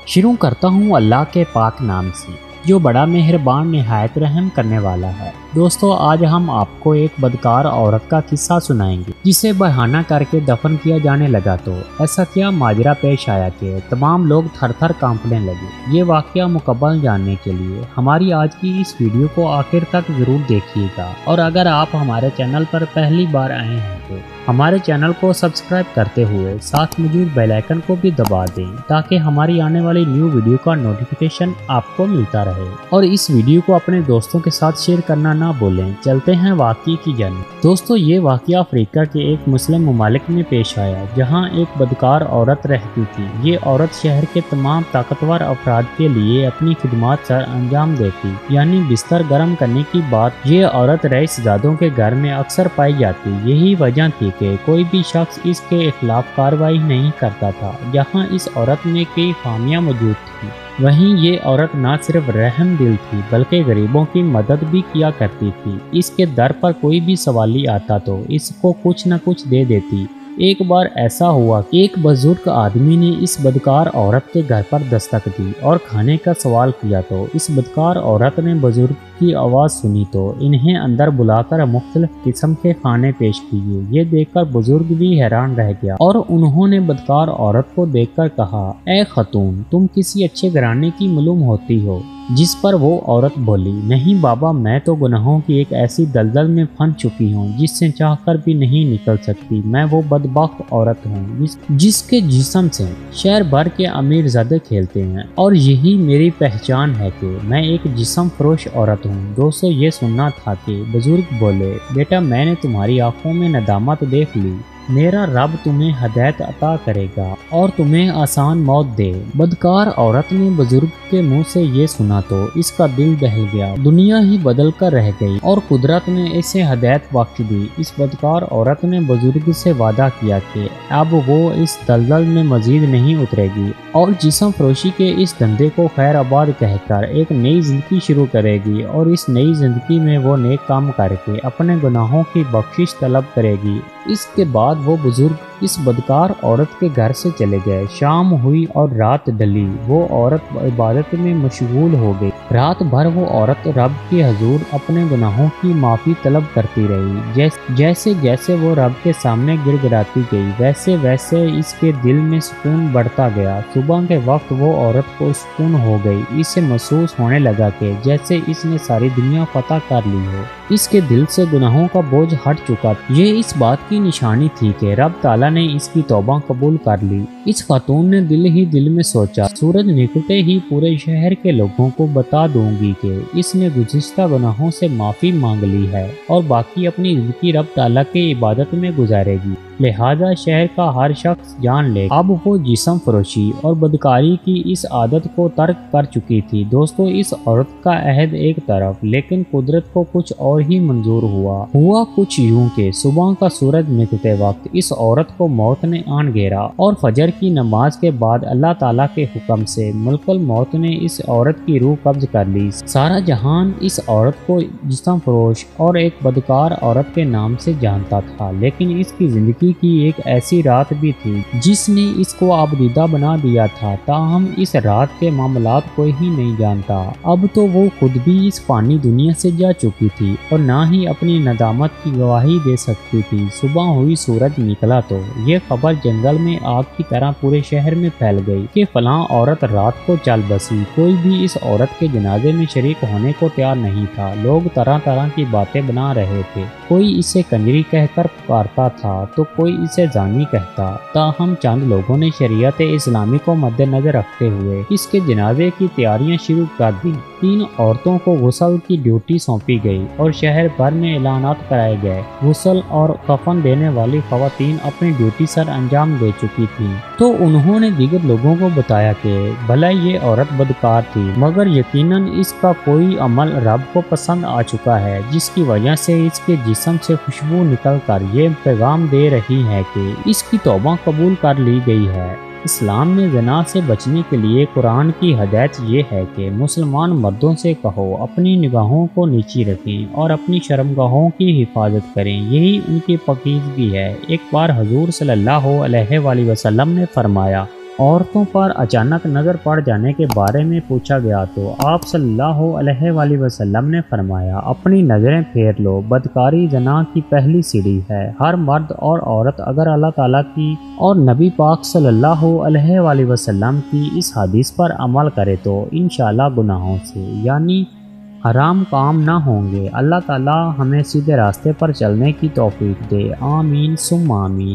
शुरू करता हूँ अल्लाह के पाक नाम से जो बड़ा मेहरबान निहायत रहम करने वाला है। दोस्तों, आज हम आपको एक बदकार औरत का किस्सा सुनाएंगे जिसे बहाना करके दफन किया जाने लगा। तो ऐसा क्या माजरा पेश आया कि तमाम लोग थर थर कांपने लगे। ये वाकया मुकम्मल जानने के लिए हमारी आज की इस वीडियो को आखिर तक जरूर देखिएगा, और अगर आप हमारे चैनल पर पहली बार आए हैं तो हमारे चैनल को सब्सक्राइब करते हुए साथ मौजूद बेल आइकन को भी दबा दें ताकि हमारी आने वाली न्यू वीडियो का नोटिफिकेशन आपको मिलता रहे। और इस वीडियो को अपने दोस्तों के साथ शेयर करना ना भूलें। चलते हैं वाकये की जानिब। दोस्तों, ये वाकया अफ्रीका के एक मुस्लिम ममालिक में पेश आया जहाँ एक बदकार औरत रहती थी। ये औरत शहर के तमाम ताकतवर अफराद के लिए अपनी खिदमत सर अंजाम देती, यानी बिस्तर गर्म करने की बात ये औरत रईसजादों के घर में अक्सर पाई जाती। यही वजह थी कि कोई भी शख्स इसके खिलाफ कार्रवाई नहीं करता था। जहाँ इस औरत में कई खामियां मौजूद थी, वहीं ये औरत न सिर्फ रहम दिल थी बल्कि गरीबों की मदद भी किया करती थी। इसके दर पर कोई भी सवाली आता तो इसको कुछ न कुछ दे देती। एक बार ऐसा हुआ कि एक बुजुर्ग आदमी ने इस बदकार औरत के घर पर दस्तक दी और खाने का सवाल किया। तो इस बदकार औरत ने बुजुर्ग की आवाज़ सुनी तो इन्हें अंदर बुलाकर मुख्तलिफ किस्म के खाने पेश किए। ये देखकर बुजुर्ग भी हैरान रह गया और उन्होंने बदकार औरत को देखकर कहा, ए खतून, तुम किसी अच्छे घराने की मालूम होती हो। जिस पर वो औरत बोली, नहीं बाबा, मैं तो गुनाहों की एक ऐसी दलदल में फंस चुकी हूँ जिससे चाहकर भी नहीं निकल सकती। मैं वो बदबख्त औरत हूँ जिसके जिस्म से शहर भर के अमीरजादे खेलते हैं, और यही मेरी पहचान है कि मैं एक जिस्म फरोश औरत हूँ। दोस्तों, ये सुनना था कि बुजुर्ग बोले, बेटा, मैंने तुम्हारी आंखों में नदामत देख ली। मेरा रब तुम्हें हदायत अता करेगा और तुम्हें आसान मौत दे। बदकार औरत ने बुजुर्ग के मुंह से ये सुना तो इसका दिल दहल गया, दुनिया ही बदल कर रह गई और कुदरत ने इसे हदायत बख्श दी। इस बदकार औरत ने बुजुर्ग से वादा किया कि अब वो इस दलदल में मजीद नहीं उतरेगी और जिस्म फरोशी के इस धंधे को खैर आबाद कहकर एक नई जिंदगी शुरू करेगी, और इस नई जिंदगी में वो नेक काम करके अपने गुनाहों की बख्शिश तलब करेगी। इसके बाद वो बुजुर्ग इस बदकार औरत के घर से चले गए। शाम हुई और रात ढली। वो औरत इबादत में मशगूल हो गई। रात भर वो औरत रब के हजूर अपने गुनाहों की माफ़ी तलब करती रही। जैसे जैसे वो रब के सामने गिड़गिड़ाती गई, वैसे वैसे इसके दिल में सुकून बढ़ता गया। सुबह के वक्त वो औरत को सुकून हो गई। इसे महसूस होने लगा कि जैसे इसने सारी दुनिया फतह कर ली हो। इसके दिल से गुनाहों का बोझ हट चुका। ये इस बात की निशानी थी कि रब ताला ने इसकी तौबा कबूल कर ली। इस खातून ने दिल ही दिल में सोचा, सूरज निकलते ही पूरे शहर के लोगों को बता दूंगी कि इसने गुज़िश्ता गुनाहों से माफ़ी मांग ली है और बाकी अपनी जिंदगी रब ताला की इबादत में गुजारेगी। लिहाजा शहर का हर शख्स जान ले। अब वो जिस्म फरोशी और बदकारी की इस आदत को तर्क कर चुकी थी। दोस्तों, इस औरत का अहद एक तरफ, लेकिन कुदरत को कुछ और ही मंजूर हुआ कुछ यूं के सुबह का सूरज निकलते वक्त इस औरत को मौत ने आन घेरा और फजर की नमाज के बाद अल्लाह ताला के हुक्म से मुल्कल मौत ने इस औरत की रूह कब्ज कर ली। सारा जहान इस औरत को जिस्म फरोश और एक बदकार औरत के नाम से जानता था, लेकिन इसकी जिंदगी की एक ऐसी रात भी थी जिसने इसको आबदीदा बना दिया था। ताहम इस रात के मामलात कोई ही नहीं जानता। अब तो वो खुद भी इस फानी दुनिया से जा चुकी थी और ना ही अपनी नदामत की गवाही दे सकती थी। सुबह हुई, सूरज निकला तो ये खबर जंगल में आग की तरह पूरे शहर में फैल गई कि फलां औरत रात को चल बसी। कोई भी इस औरत के जनाजे में शरीक होने को तैयार नहीं था। लोग तरह तरह की बातें बना रहे थे। कोई इसे कंजरी कहकर पुकारता था तो कोई इसे जानी कहता। ताहम चंद लोगों ने शरीयत इस्लामी को मद्देनजर रखते हुए इसके जनाजे की तैयारियां शुरू कर दी। 3 औरतों को गुस्ल की ड्यूटी सौंपी गई और शहर भर में ऐलानात कराए गए। गुस्ल और कफन देने वाली खवातीन अपनी ड्यूटी सर अंजाम दे चुकी थीं, तो उन्होंने दीगर लोगों को बताया कि भला ये औरत बदकार थी, मगर यकीनन इसका कोई अमल रब को पसंद आ चुका है, जिसकी वजह से इसके जिस्म से खुशबू निकल कर ये पैगाम दे रही है कि इसकी तौबा कबूल कर ली गई है। इस्लाम में ज़िना से बचने के लिए कुरान की हदायत ये है कि मुसलमान मर्दों से कहो अपनी निगाहों को नीची रखें और अपनी शर्मगाहों की हिफाजत करें, यही उनकी पाकीज़गी है। एक बार हजूर सल्लल्लाहु अलैहि वसल्लम ने फरमाया, عورتوں پر اچانک نظر پڑ جانے کے بارے میں پوچھا گیا تو آپ صلی اللہ علیہ وآلہ وسلم نے فرمایا، اپنی نظریں پھیر لو، بدکاری زنا کی پہلی سیڑھی ہے۔ ہر مرد اور عورت اگر اللہ تعالیٰ کی اور نبی پاک صلی اللہ علیہ وآلہ وسلم کی اس حدیث پر عمل کرے تو انشاءاللہ گناہوں سے یعنی حرام کام نہ ہوں گے۔ اللہ تعالیٰ ہمیں سیدھے راستے پر چلنے کی توفیق دے، آمین ثم آمین۔